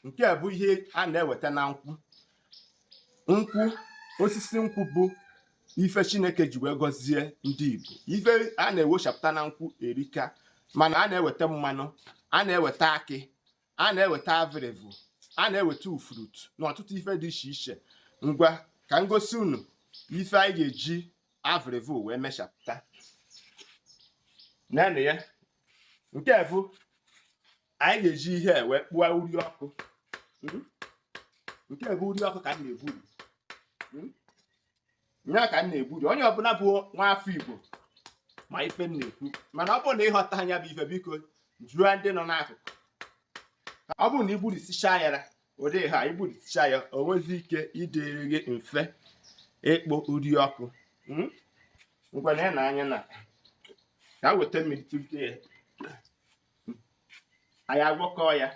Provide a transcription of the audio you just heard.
nke a bụ ihe a na-eweta na nkwụ. Nkwụ, osisi nkwụ bụ ife Chineke ji wee gọzie ndị Igbo. Ife a na-ewechapụta na nkwụ erika, mana a na-eweta mmanụ, a na-eweta akị, a na-eweta avịrịvụ, a na-eweta ufurutu na ọtụtụ ife dị iche iche. Ngwa ka m gosi unu ife anyị ga-eji avịrịvụ wee mechapụta. Naanị ya, nke a bụ anyị ga-eji ihe wee kpụọ uri ọkụ. Nke a bụ uri ọkụ ka m na-eburi. Nya ka m na-eburi. Onye ọbụla bụ nwa afọ Igbo ma ife m na-ekwu, mana ọ bụrụ na ịghọta anya bụ ife, biko jụọ ndị nọ n'akụkụ. Ọ bụrụ na igburisichaa ya ụdị ha, igburisichaa ya, o nwezi ike ịdịrị gị mfe ịkpụ uri ọkụ. Ngwa na ya na anya na ka weta mmiri tupu ya anyị agwọkọ ya.